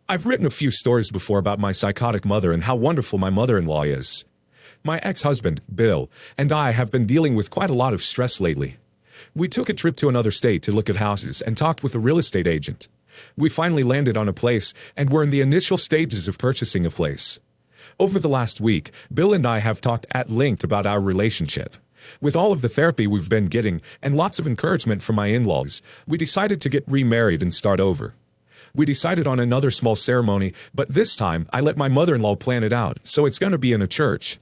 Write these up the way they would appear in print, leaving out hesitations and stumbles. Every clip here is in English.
I've written a few stories before about my psychotic mother and how wonderful my mother-in-law is. My ex-husband, Bill, and I have been dealing with quite a lot of stress lately. We took a trip to another state to look at houses and talked with a real estate agent. We finally landed on a place and were in the initial stages of purchasing a place. Over the last week, Bill and I have talked at length about our relationship. With all of the therapy we've been getting and lots of encouragement from my in-laws, we decided to get remarried and start over. We decided on another small ceremony, but this time I let my mother-in-law plan it out, so it's going to be in a church.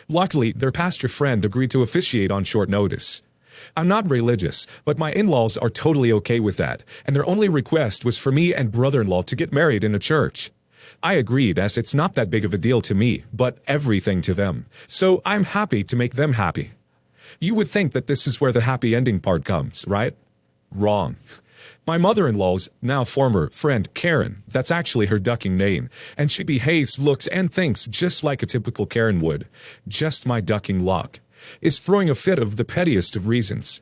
Luckily, their pastor friend agreed to officiate on short notice. I'm not religious, but my in-laws are totally okay with that, and their only request was for me and brother-in-law to get married in a church. I agreed, as it's not that big of a deal to me, but everything to them, so I'm happy to make them happy. You would think that this is where the happy ending part comes, right? Wrong. My mother-in-law's, now former, friend, Karen, that's actually her ducking name, and she behaves, looks, and thinks just like a typical Karen would. Just my ducking luck. Is throwing a fit of the pettiest of reasons.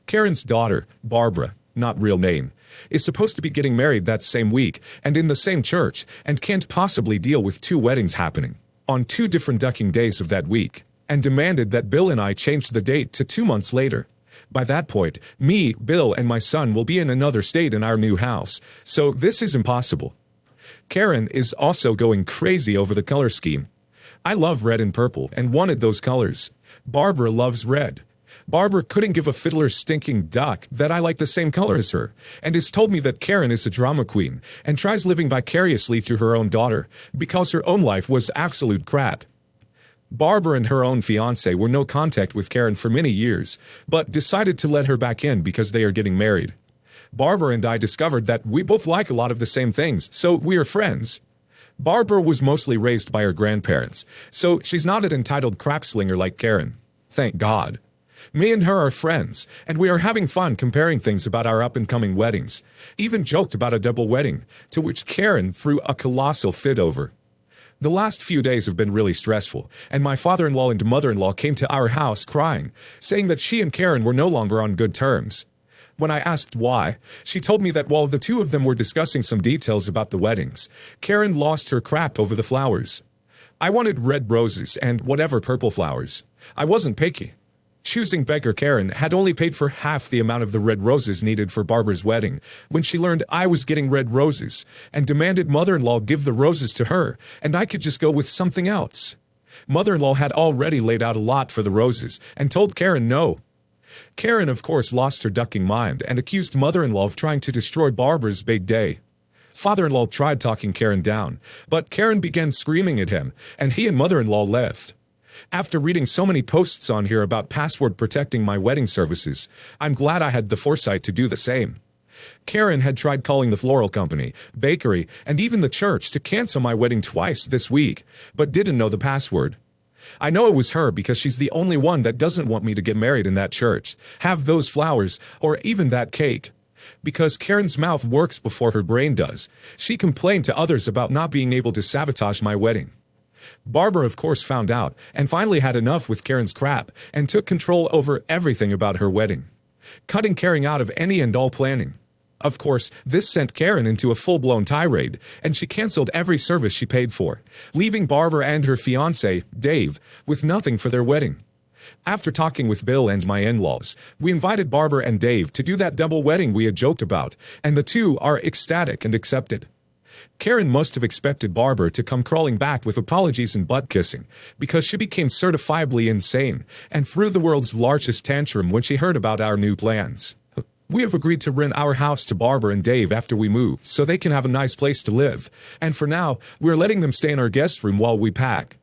Karen's daughter, Barbara, not real name, is supposed to be getting married that same week, and in the same church, and can't possibly deal with two weddings happening on two different ducking days of that week, and demanded that Bill and I change the date to 2 months later. By that point, me, Bill, and my son will be in another state in our new house, so this is impossible. Karen is also going crazy over the color scheme. I love red and purple and wanted those colors. Barbara loves red. Barbara couldn't give a fiddler's stinking duck that I like the same color as her, and has told me that Karen is a drama queen and tries living vicariously through her own daughter because her own life was absolute crap. Barbara and her own fiancé were no contact with Karen for many years, but decided to let her back in because they are getting married. Barbara and I discovered that we both like a lot of the same things, so we are friends. Barbara was mostly raised by her grandparents, so she's not an entitled crapslinger like Karen. Thank God. Me and her are friends, and we are having fun comparing things about our up-and-coming weddings. Even joked about a double wedding, to which Karen threw a colossal fit over. The last few days have been really stressful, and my father-in-law and mother-in-law came to our house crying, saying that she and Karen were no longer on good terms. When I asked why, she told me that while the two of them were discussing some details about the weddings, Karen lost her crap over the flowers. I wanted red roses and whatever purple flowers. I wasn't picky. Choosing beggar Karen had only paid for half the amount of the red roses needed for Barbara's wedding when she learned I was getting red roses and demanded mother-in-law give the roses to her and I could just go with something else. Mother-in-law had already laid out a lot for the roses and told Karen no. Karen, of course, lost her ducking mind and accused mother-in-law of trying to destroy Barbara's big day. Father-in-law tried talking Karen down, but Karen began screaming at him, and he and mother-in-law left. After reading so many posts on here about password protecting my wedding services, I'm glad I had the foresight to do the same. Karen had tried calling the floral company, bakery, and even the church to cancel my wedding twice this week, but didn't know the password. I know it was her because she's the only one that doesn't want me to get married in that church, have those flowers, or even that cake. Because Karen's mouth works before her brain does, she complained to others about not being able to sabotage my wedding. Barbara, of course, found out and finally had enough with Karen's crap and took control over everything about her wedding, cutting Karen out of any and all planning. Of course, this sent Karen into a full-blown tirade, and she canceled every service she paid for, leaving Barbara and her fiancé, Dave, with nothing for their wedding. After talking with Bill and my in-laws, we invited Barbara and Dave to do that double wedding we had joked about, and the two are ecstatic and accepted. Karen must have expected Barbara to come crawling back with apologies and butt-kissing, because she became certifiably insane and threw the world's largest tantrum when she heard about our new plans. We have agreed to rent our house to Barbara and Dave after we move, so they can have a nice place to live, and for now, we're letting them stay in our guest room while we pack.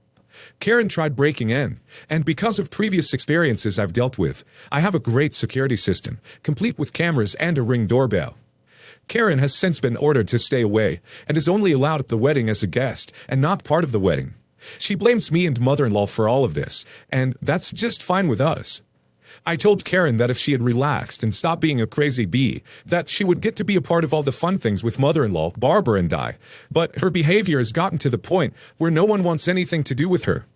Karen tried breaking in, and because of previous experiences I've dealt with, I have a great security system, complete with cameras and a Ring doorbell. Karen has since been ordered to stay away, and is only allowed at the wedding as a guest, and not part of the wedding. She blames me and mother-in-law for all of this, and that's just fine with us. I told Karen that if she had relaxed and stopped being a crazy bee, that she would get to be a part of all the fun things with mother-in-law, Barbara and I, but her behavior has gotten to the point where no one wants anything to do with her.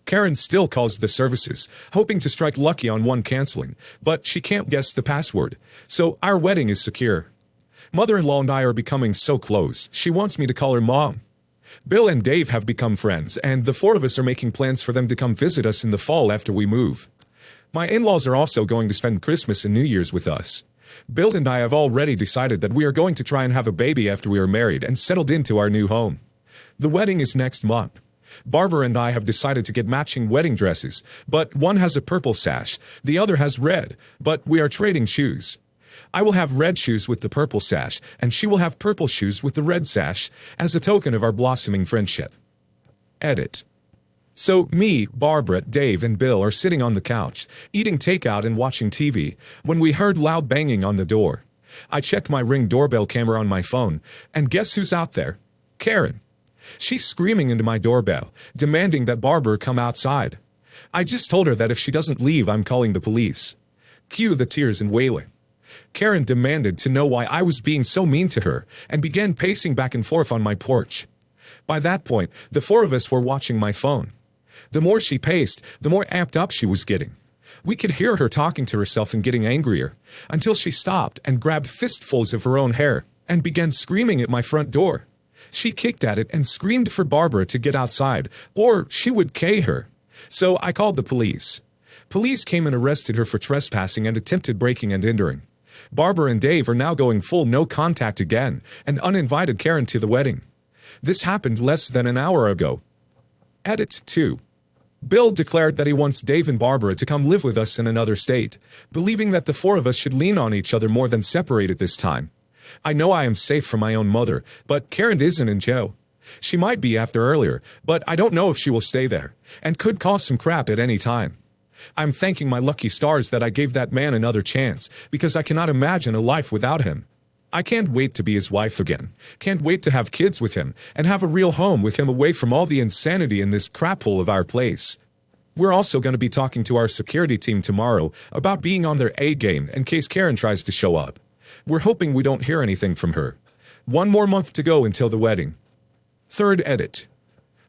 Karen still calls the services, hoping to strike lucky on one canceling, but she can't guess the password, so our wedding is secure. Mother-in-law and I are becoming so close, she wants me to call her mom. Bill and Dave have become friends, and the four of us are making plans for them to come visit us in the fall after we move. My in-laws are also going to spend Christmas and New Year's with us. Bill and I have already decided that we are going to try and have a baby after we are married and settled into our new home. The wedding is next month. Barbara and I have decided to get matching wedding dresses, but one has a purple sash, the other has red, but we are trading shoes. I will have red shoes with the purple sash, and she will have purple shoes with the red sash, as a token of our blossoming friendship. Edit. So me, Barbara, Dave, and Bill are sitting on the couch, eating takeout and watching TV, when we heard loud banging on the door. I checked my Ring doorbell camera on my phone, and guess who's out there? Karen. She's screaming into my doorbell, demanding that Barbara come outside. I just told her that if she doesn't leave, I'm calling the police. Cue the tears and wailing. Karen demanded to know why I was being so mean to her, and began pacing back and forth on my porch. By that point, the four of us were watching my phone. The more she paced, the more amped up she was getting. We could hear her talking to herself and getting angrier, until she stopped and grabbed fistfuls of her own hair, and began screaming at my front door. She kicked at it and screamed for Barbara to get outside, or she would K her. So I called the police. Police came and arrested her for trespassing and attempted breaking and entering. Barbara and Dave are now going full no contact again, and uninvited Karen to the wedding. This happened less than an hour ago. Edit 2. Bill declared that he wants Dave and Barbara to come live with us in another state, believing that the four of us should lean on each other more than separate at this time. I know I am safe from my own mother, but Karen isn't in jail. She might be after earlier, but I don't know if she will stay there, and could cause some crap at any time. I'm thanking my lucky stars that I gave that man another chance, because I cannot imagine a life without him. I can't wait to be his wife again, can't wait to have kids with him, and have a real home with him away from all the insanity in this crap hole of our place. We're also going to be talking to our security team tomorrow about being on their A game in case Karen tries to show up. We're hoping we don't hear anything from her. 1 more month to go until the wedding. Third edit.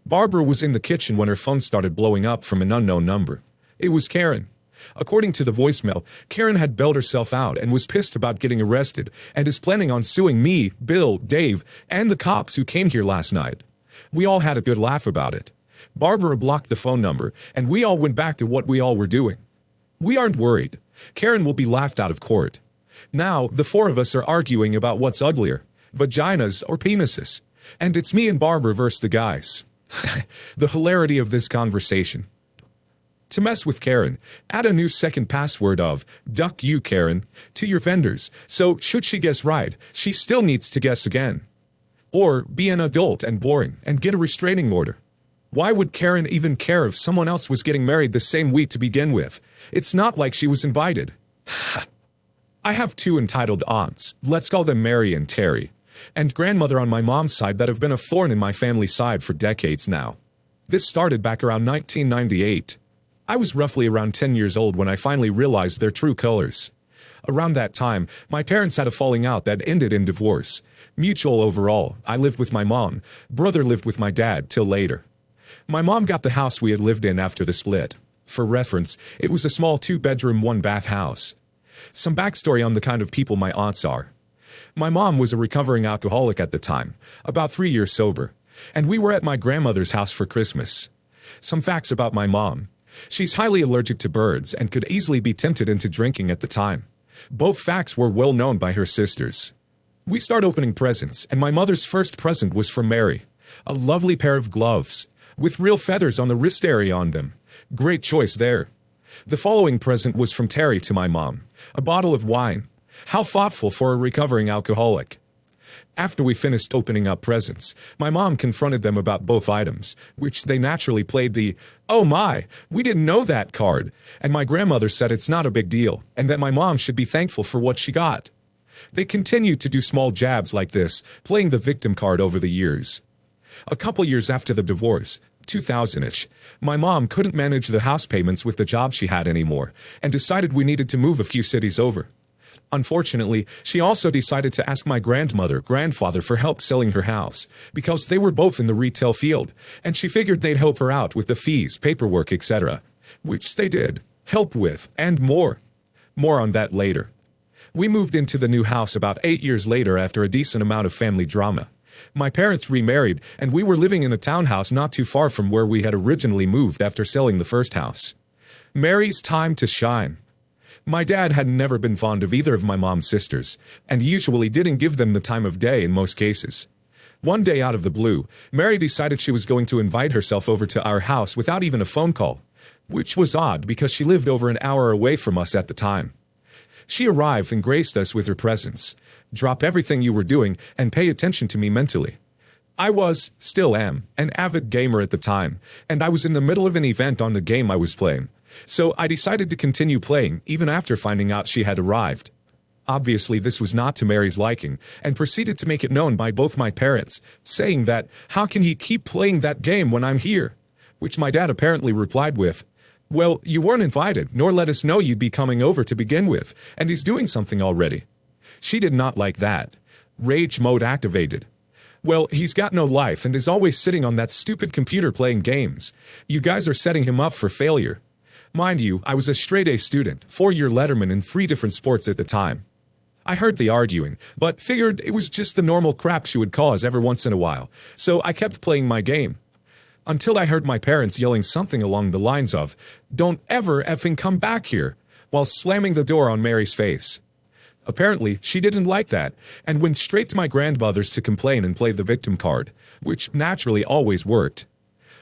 Barbara was in the kitchen when her phone started blowing up from an unknown number. It was Karen. According to the voicemail, Karen had bailed herself out and was pissed about getting arrested and is planning on suing me, Bill, Dave, and the cops who came here last night. We all had a good laugh about it. Barbara blocked the phone number, and we all went back to what we all were doing. We aren't worried. Karen will be laughed out of court. Now, the four of us are arguing about what's uglier, vaginas or penises. And it's me and Barbara versus the guys. The hilarity of this conversation. To mess with Karen, add a new second password of "Duck you, Karen" to your vendors, so should she guess right, she still needs to guess again. Or be an adult and boring and get a restraining order. Why would Karen even care if someone else was getting married the same week to begin with? It's not like she was invited. I have 2 entitled aunts, let's call them Mary and Terry, and grandmother on my mom's side that have been a thorn in my family side for decades now. This started back around 1998. I was roughly around 10 years old when I finally realized their true colors. Around that time, my parents had a falling out that ended in divorce. Mutual overall. I lived with my mom. Brother lived with my dad till later. My mom got the house we had lived in after the split. For reference, it was a small 2-bedroom, 1-bath house. Some backstory on the kind of people my aunts are. My mom was a recovering alcoholic at the time, about 3 years sober, and we were at my grandmother's house for Christmas. Some facts about my mom. She's highly allergic to birds and could easily be tempted into drinking at the time. Both facts were well known by her sisters. We start opening presents, and my mother's first present was from Mary. A lovely pair of gloves, with real feathers on the wrist area on them. Great choice there. The following present was from Terry to my mom. A bottle of wine. How thoughtful for a recovering alcoholic. After we finished opening up presents, my mom confronted them about both items, which they naturally played the, "Oh my, we didn't know that" card, and my grandmother said it's not a big deal, and that my mom should be thankful for what she got. They continued to do small jabs like this, playing the victim card over the years. A couple years after the divorce, 2000-ish, my mom couldn't manage the house payments with the job she had anymore, and decided we needed to move a few cities over. Unfortunately, she also decided to ask my grandfather for help selling her house, because they were both in the retail field, and she figured they'd help her out with the fees, paperwork, etc., which they did, help with, and more. More on that later. We moved into the new house about 8 years later after a decent amount of family drama. My parents remarried, and we were living in a townhouse not too far from where we had originally moved after selling the first house. Mary's time to shine. My dad had never been fond of either of my mom's sisters, and usually didn't give them the time of day in most cases. One day out of the blue, Mary decided she was going to invite herself over to our house without even a phone call, which was odd because she lived over an hour away from us at the time. She arrived and graced us with her presence. Drop everything you were doing and pay attention to me mentally. I was, still am, an avid gamer at the time, and I was in the middle of an event on the game I was playing. So I decided to continue playing even after finding out she had arrived. Obviously, this was not to Mary's liking, and proceeded to make it known by both my parents, saying that, "How can he keep playing that game when I'm here?" Which my dad apparently replied with, "Well, you weren't invited, nor let us know you'd be coming over to begin with, and he's doing something already." She did not like that. Rage mode activated. "Well, he's got no life and is always sitting on that stupid computer playing games. You guys are setting him up for failure." Mind you, I was a straight-A student, 4-year letterman in 3 different sports at the time. I heard the arguing, but figured it was just the normal crap she would cause every once in a while, so I kept playing my game. Until I heard my parents yelling something along the lines of, "Don't ever effing come back here," while slamming the door on Mary's face. Apparently, she didn't like that, and went straight to my grandmother's to complain and play the victim card, which naturally always worked.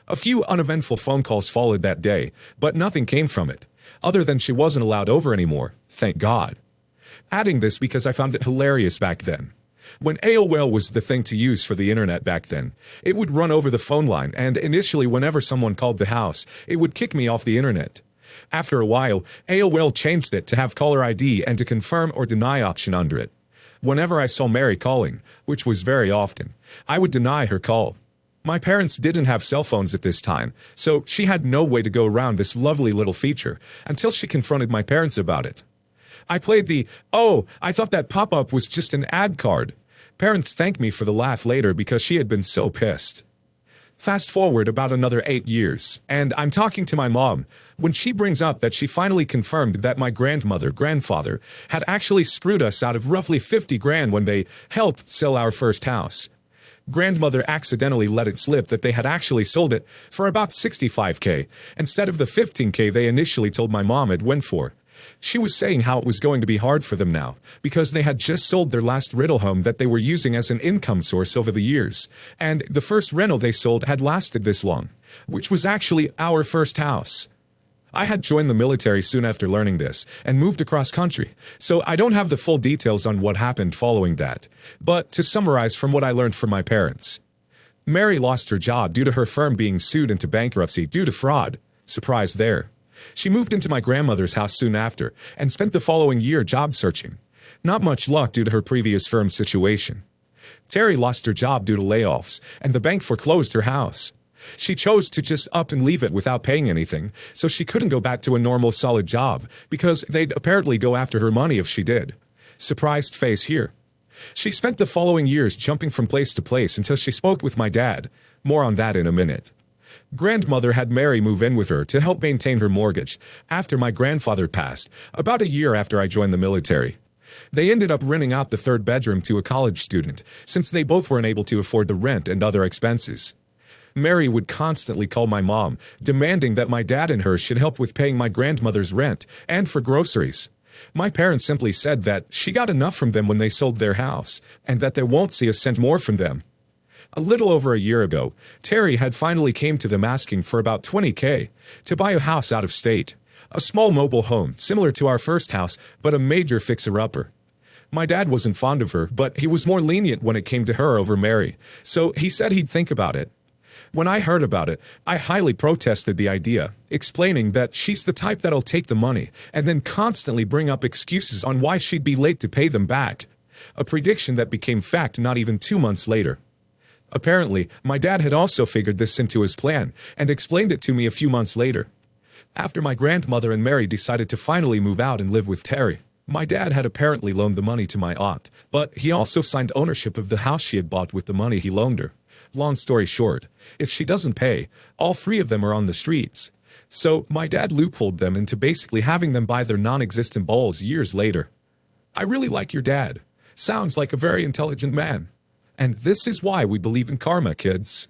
A few uneventful phone calls followed that day, but nothing came from it, other than she wasn't allowed over anymore, thank God. Adding this because I found it hilarious back then. When AOL was the thing to use for the internet back then, it would run over the phone line, and initially whenever someone called the house, it would kick me off the internet. After a while, AOL changed it to have caller ID and a confirm or deny option under it. Whenever I saw Mary calling, which was very often, I would deny her call. My parents didn't have cell phones at this time, so she had no way to go around this lovely little feature until she confronted my parents about it. I played the, "Oh, I thought that pop-up was just an ad card." Parents thanked me for the laugh later because she had been so pissed. Fast forward about another 8 years, and I'm talking to my mom when she brings up that she finally confirmed that my grandfather, had actually screwed us out of roughly 50 grand when they helped sell our first house. Grandmother accidentally let it slip that they had actually sold it for about 65K, instead of the 15K they initially told my mom it went for. She was saying how it was going to be hard for them now, because they had just sold their last rental home that they were using as an income source over the years, and the first rental they sold had lasted this long, which was actually our first house. I had joined the military soon after learning this, and moved across country, so I don't have the full details on what happened following that, but to summarize from what I learned from my parents. Mary lost her job due to her firm being sued into bankruptcy due to fraud. Surprise there. She moved into my grandmother's house soon after, and spent the following year job searching. Not much luck due to her previous firm's situation. Terry lost her job due to layoffs, and the bank foreclosed her house. She chose to just up and leave it without paying anything, so she couldn't go back to a normal solid job, because they'd apparently go after her money if she did. Surprised face here. She spent the following years jumping from place to place until she spoke with my dad. More on that in a minute. Grandmother had Mary move in with her to help maintain her mortgage after my grandfather passed, about a year after I joined the military. They ended up renting out the 3rd bedroom to a college student, since they both weren't able to afford the rent and other expenses. Mary would constantly call my mom, demanding that my dad and her should help with paying my grandmother's rent and for groceries. My parents simply said that she got enough from them when they sold their house, and that they won't see a cent more from them. A little over a year ago, Terry had finally came to them asking for about 20K to buy a house out of state. A small mobile home, similar to our first house, but a major fixer-upper. My dad wasn't fond of her, but he was more lenient when it came to her over Mary, so he said he'd think about it. When I heard about it, I highly protested the idea, explaining that she's the type that'll take the money and then constantly bring up excuses on why she'd be late to pay them back. A prediction that became fact not even 2 months later. Apparently, my dad had also figured this into his plan and explained it to me a few months later. After my grandmother and Mary decided to finally move out and live with Terry, my dad had apparently loaned the money to my aunt, but he also signed ownership of the house she had bought with the money he loaned her. Long story short, if she doesn't pay, all 3 of them are on the streets. So my dad loopholed them into basically having them buy their non-existent balls years later. I really like your dad. Sounds like a very intelligent man. And this is why we believe in karma, kids.